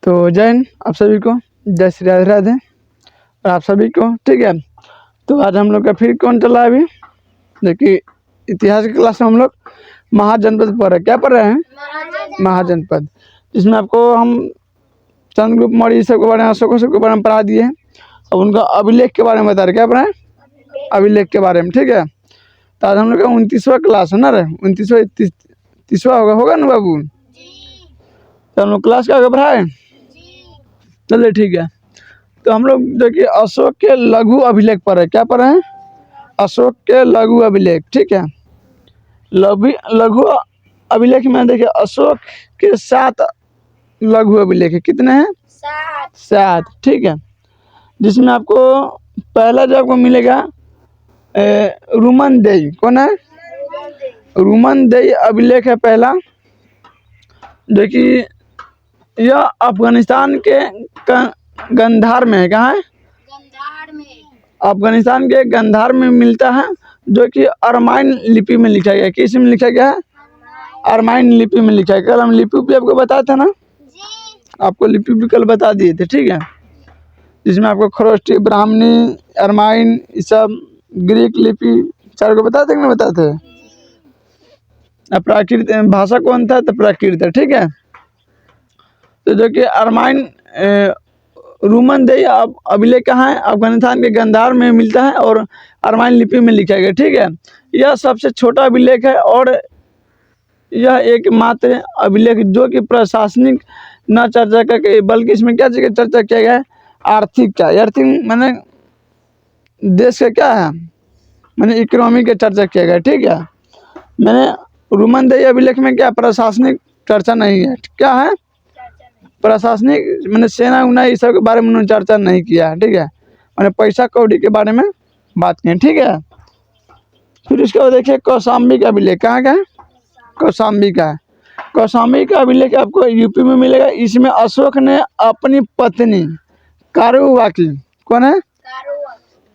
तो जय हिंद आप सभी को, जय श्री राधे राधे और आप सभी को। ठीक है, तो आज हम लोग का फिर कौन चला है अभी देखिए, इतिहास की क्लास में हम लोग महाजनपद पढ़ रहे। क्या पढ़ रहे हैं? महाजनपद, जिसमें आपको हम चंद्रगुप्त मौर्य सब के बारे में, अशोक सब के बारे में पढ़ा दिए हैं। अब उनका अभिलेख के बारे में बता रहे। क्या पढ़ा है? अभिलेख के बारे में। ठीक है, तो आज हम लोग का 29वां क्लास है ना रे, 29वां 30वां होगा ना बाबू? तो हम लोग क्लास का आगे बढ़ाए। चलिए ठीक है, तो हम लोग देखिए अशोक के लघु अभिलेख पर है। क्या पर है? अशोक के लघु अभिलेख। ठीक है, लघु अभिलेख में देखिए अशोक के 7 लघु अभिलेख है। कितने हैं? 7। ठीक है, जिसमें आपको पहला जो आपको मिलेगा रुमनदेई। कौन है? रुमनदेई अभिलेख है पहला। देखिए यह अफगानिस्तान के गंधार में है। कहाँ है? गंधार में। अफगानिस्तान के गंधार में मिलता है, जो कि अरमाइन लिपि में लिखा गया है। किस में लिखा गया है? अरमाइन लिपि में लिखा है। कल हम लिपि भी आपको बताए थे ना, आपको लिपि भी कल बता दिए थे। ठीक है, जिसमें आपको खरोष्टी, ब्राह्मणी, अरमाइन, ये सब ग्रीक लिपि 4 को बताते कि नहीं बताते? प्राकृत भाषा कौन था? तो प्राकृत है। ठीक है, तो जो कि अरमाइन रुमनदेई अभिलेख कहाँ है? अफगानिस्तान के गंधार में मिलता है और अरमाइन लिपि में लिखा गया। ठीक है, यह सबसे छोटा अभिलेख है और यह एकमात्र अभिलेख जो कि प्रशासनिक न चर्चा करके, बल्कि इसमें क्या चर्चा किया गया है? आर्थिक का। आर्थिक मैंने देश का क्या है, मैंने इकोनॉमी का चर्चा किया गया। ठीक है, मैंने रुमनदेई अभिलेख में क्या प्रशासनिक चर्चा नहीं है। क्या है? प्रशासनिक मैंने सेना उना इस सब के बारे में उन्होंने चर्चा नहीं किया है। ठीक है, मैंने पैसा कौड़ी के बारे में बात की। ठीक है, फिर इसके बाद देखिए कौशाम्बी का अभिलेख। कहाँ का है? कौशाम्बी का है। कौशाम्बी का अभिलेख आपको यूपी में मिलेगा। इसमें अशोक ने अपनी पत्नी कारुवाकी, कौन है?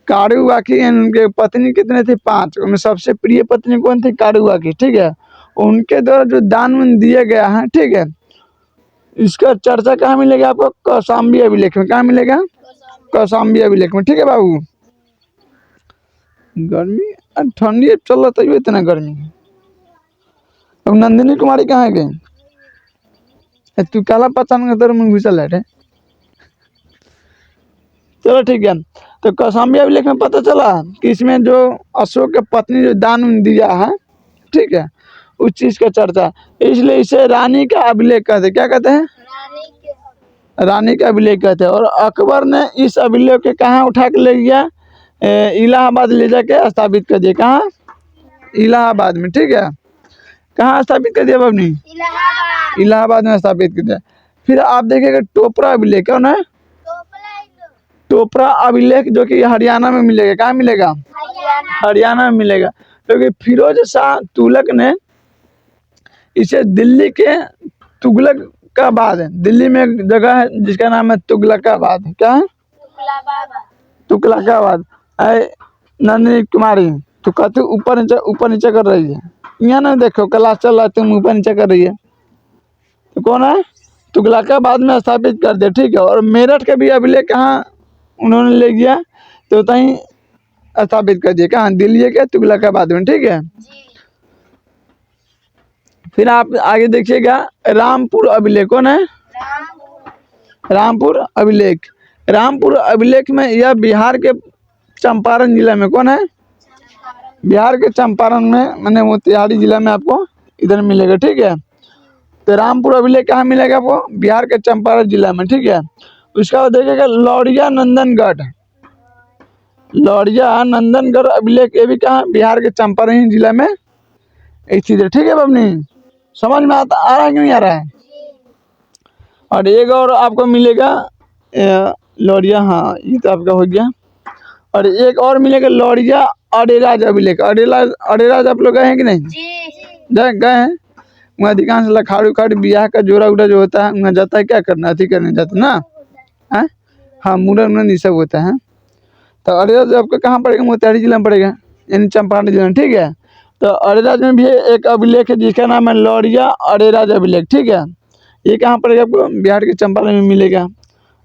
कारुवाकी, उनके पत्नी कितने थे? 5। उनमें सबसे प्रिय पत्नी कौन थी? कारुवाकी। ठीक है, उनके द्वारा जो दान दिया गया है। ठीक है, इसका चर्चा कहाँ मिलेगा आपको? कौशाम्बी अभिलेख में। कहाँ मिलेगा? कौशाम्बी अभिलेख में। ठीक है बाबू, गर्मी ठंडी चल रहा था, इतना गर्मी। अब नंदिनी कुमारी कहाँ गई? तू काला पहचान का तरह में घुसल है। चलो ठीक है, तो कौशाम्बी अभिलेख में पता चला कि इसमें जो अशोक के पत्नी जो दान दिया है, ठीक है, उस चीज का चर्चा, इसलिए इसे रानी का अभिलेख कहते हैं। क्या कहते हैं? रानी का अभिलेख कहते हैं। और अकबर ने इस अभिलेख के कहाँ उठा के ले गया? इलाहाबाद ले जाके स्थापित कर दिया। कहाँ? इलाहाबाद में। ठीक है, कहाँ स्थापित कर दिया बाबनी? इलाहाबाद में स्थापित कर दिया। फिर आप देखिएगा टोपरा अभिलेख। कौन है? टोपरा अभिलेख, जो कि हरियाणा में मिलेगा। कहाँ मिलेगा? हरियाणा में मिलेगा, क्योंकि फिरोज शाह तुगलक ने इसे दिल्ली के तुगलकाबाद, दिल्ली में एक जगह है जिसका नाम है तुगलकाबाद। क्या है? तुगलकाबाद। नंदिनी कुमारी तो कहते ऊपर नीचे कर रही है। यहाँ ना देखो क्लास चल रहा है, तुम ऊपर नीचे कर रही है। तो कौन है? तुगलकाबाद में स्थापित कर दे। ठीक है, और मेरठ का भी अभिलेख कहाँ उन्होंने ले गया? तो तहीं स्थापित कर दिया। कहाँ? दिल्ली के तुगलकाबाद में। ठीक है, फिर आप आगे देखिएगा रामपुर अभिलेख। कौन है? रामपुर अभिलेख। रामपुर अभिलेख में यह बिहार के चंपारण जिला में। कौन है? बिहार के चंपारण में, मैंने मोतिहारी जिला में आपको इधर मिलेगा। ठीक है, तो रामपुर अभिलेख कहाँ मिलेगा आपको? बिहार के चंपारण जिला में। ठीक है, उसका बाद देखिएगा लौरिया नंदनगढ़। लौरिया नंदनगढ़ अभिलेख, ये भी कहाँ? बिहार के चंपारण जिला में स्थित है। ठीक है बबनी, समझ में आ रहा है कि नहीं आ रहा है? और एक और आपको मिलेगा लौरिया, हाँ ये तो आपका हो गया। और एक और मिलेगा लौरिया अरेराज अभिलेख। अरेराज आप लोग गए हैं कि नहीं? गए हैं। वहाँ अधिकांश लखाड़ी उखाड़ी बियाह का जोड़ा उड़ा जो होता है वहाँ जाता है। क्या करना? अथी करने जाता है ना, है? हाँ, मुरन ये सब होता है। तो अरेराज आपका कहाँ पड़ेगा? मोतिहारी जिला में पड़ेगा, यानी चंपारण जिला में। ठीक है, तो अरेराज में भी एक अभिलेख है जिसका नाम है लौरिया अरेराज अभिलेख। ठीक है, ये कहाँ पड़ेगा आपको, बिहार के चंपारण में मिलेगा।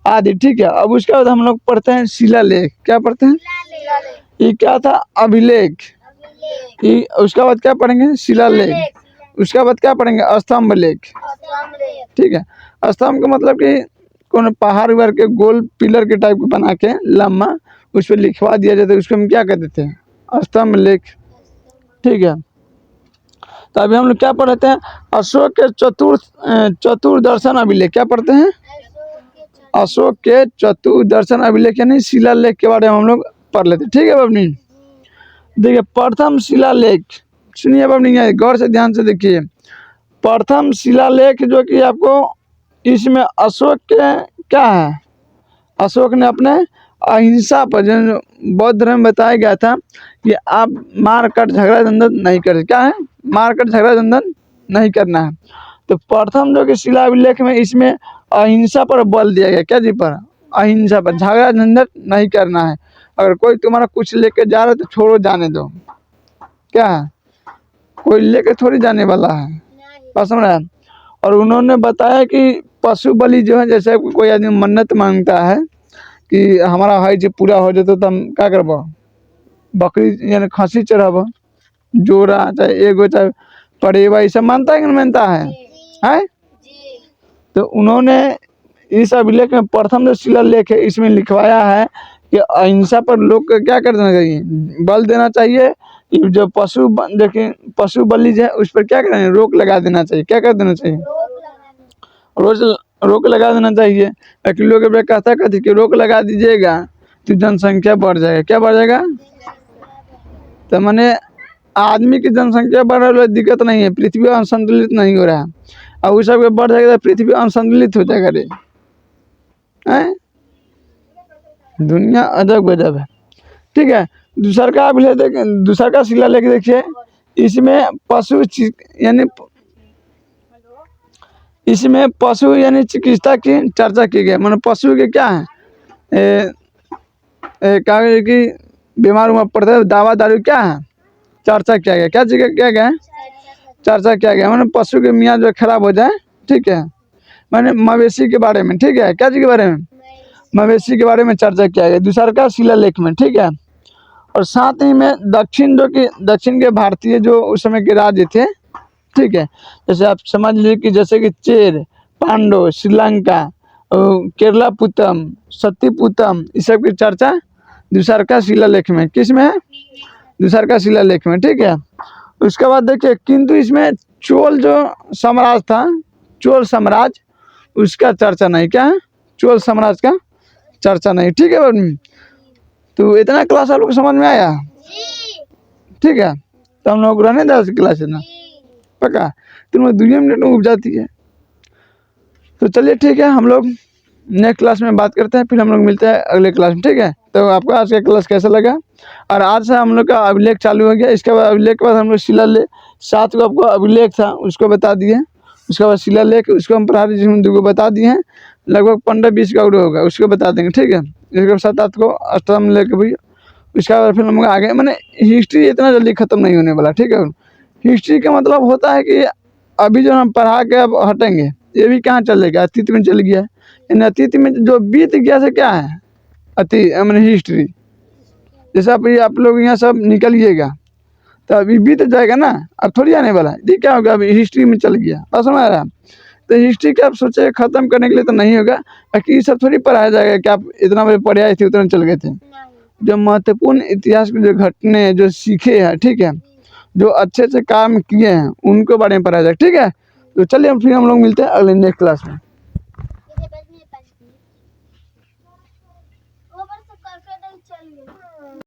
आदि, ठीक है। अब उसके बाद हम लोग पढ़ते हैं शिलालेख। क्या पढ़ते हैं? ये क्या था? अभिलेख। ये उसके बाद क्या पढ़ेंगे? शिलालेख। उसके बाद क्या पढ़ेंगे? स्तंभ लेख। ठीक है। स्तंभ का मतलब कि कौन पहाड़ उड़ के गोल पिलर के टाइप का बना के लम्बा उस पर लिखवा दिया जाता है, उसको हम क्या कहते थे? स्तंभ लेख। ठीक है। तो अभी हम लोग क्या पढ़ते हैं? अशोक के चतुर्दर्शन अभिलेख। क्या पढ़ते हैं? अशोक के चतुर्दर्शन अभिलेख यानी शिलालेख के बारे में हम लोग पढ़ लेते। ठीक है बबनी। देखिए प्रथम शिलालेख, सुनिए बबनी, गौर से ध्यान से देखिए। प्रथम शिलालेख जो कि आपको इसमें अशोक के क्या है? अशोक ने अपने अहिंसा पर, जो बौद्ध धर्म में बताया गया था कि आप मार काट झगड़ा झंझट नहीं करें। क्या है? मार काट झगड़ा झंझट नहीं करना है। तो प्रथम जो कि शिलालेख में इसमें अहिंसा पर बल दिया गया। क्या जी पर? अहिंसा पर, झगड़ा झंझट नहीं करना है। अगर कोई तुम्हारा कुछ लेके जा रहा है तो छोड़ो, जाने दो। क्या है? कोई लेके थोड़ी जाने वाला है, बात समझ रहा है। और उन्होंने बताया कि पशु बलि जो है, जैसे कोई आदमी मन्नत मांगता है कि हमारा हाई जी पूरा हो जाए तो हम क्या करब? बकरी यानी खसी चढ़ाब, जोड़ा चाहे एगो चाहे पड़ेवा, ये सब मानता है कि नहीं मानता है? तो उन्होंने इस अभिलेख में प्रथम जो शिलालेख है इसमें लिखवाया है कि अहिंसा पर लोग को क्या कर देना चाहिए? बल देना चाहिए। जो देखिए पशु बलि जो है उस पर क्या करना है? रोक लगा देना चाहिए। क्या कर देना चाहिए? रोज रोक लगा देना चाहिए। बाकी लोग कहता कहती कि रोक लगा दीजिएगा तो जनसंख्या बढ़ जाएगा। क्या बढ़ जाएगा? तो मैंने आदमी की जनसंख्या बढ़ रहा है, दिक्कत नहीं है, पृथ्वी असंतुलित नहीं हो रहा है। और वो सब बढ़ जाएगा तो पृथ्वी असंतुलित हो जाएगा। रे हैं? दुनिया अजब गजब है। ठीक है। दूसरा का अभिलेख देखिए, दूसरा का शिलालेख देखिए। इसमें पशु यानी इसमें पशु यानी चिकित्सा की चर्चा की गई। मतलब पशु के क्या है, क्या कि बीमार उमार पड़ता है, दवा दारू क्या है, चर्चा किया गया। क्या चीज़ किया गया? चर्चा किया गया। मैंने पशु के मियाँ जो खराब हो जाए, ठीक है, मैंने मवेशी के बारे में, ठीक है, क्या चीज़ के बारे में? मवेशी के बारे में चर्चा किया गया दूसरा का शिलालेख में। ठीक है। और साथ ही में दक्षिण जो कि दक्षिण के भारतीय जो उस समय के राज्य थे, ठीक है, जैसे आप समझ लीजिए कि जैसे कि चेर, पांडव, श्रीलंका, केरला पुतम, सतीपुतम, इस सब की चर्चा दूसरा का शिलालेख में। किस में है? दूसरा का शिलालेख में। ठीक है। उसके बाद देखिए, किंतु इसमें चोल जो साम्राज्य था, चोल साम्राज्य, उसका चर्चा नहीं। क्या है? चोल साम्राज्य का चर्चा नहीं। ठीक है बहन। तो इतना क्लास आप लोग समझ में आया? ठीक है। तो हम लोग रहने दे क्लास है ना, पक्का? तुम 2 मिनट में उब जाती है। तो चलिए ठीक है, हम लोग नेक्स्ट क्लास में बात करते हैं, फिर हम लोग मिलते हैं अगले क्लास में। ठीक है। तो आपको आज का क्लास कैसा लगा? और आज से हम लोग का अभिलेख चालू हो गया। इसके बाद अभिलेख के बाद हम लोग शिलालेख, 7 को आपको अभिलेख था उसको बता दिए। उसके बाद शिलालेख, उसको हम पढ़ा दी, जिसमें 2 को बता दिए हैं। लगभग 15-20 का होगा, उसको बता देंगे। ठीक है। इसके साथ आपको अष्टम लेके भी उसका बाद फिर हम आगे, मैंने हिस्ट्री इतना जल्दी ख़त्म नहीं होने वाला। ठीक है। हिस्ट्री का मतलब होता है कि अभी जो हम पढ़ा के अब हटेंगे, ये भी कहाँ चलेगा? अतीत में चल गया। इन अतीत में जो बीत गया से क्या है? मैंने हिस्ट्री। जैसे आप लोग यहाँ सब निकलिएगा तो अभी बीत जाएगा ना, अब थोड़ी आने वाला है। ये क्या होगा? अभी हिस्ट्री में चल गया, बस समझ रहा है। तो हिस्ट्री का आप सोचे ख़त्म करने के लिए तो नहीं होगा। बाकी ये सब थोड़ी पढ़ाया जाएगा कि आप इतना बड़े पढ़े आए थे उतना चल गए थे। जो महत्वपूर्ण इतिहास के जो घटने जो सीखे हैं, ठीक है, जो अच्छे से काम किए हैं, उनको बारे में पढ़ाया जाएगा। ठीक है। तो चलिए फिर हम लोग मिलते हैं अगले नेक्स्ट क्लास में।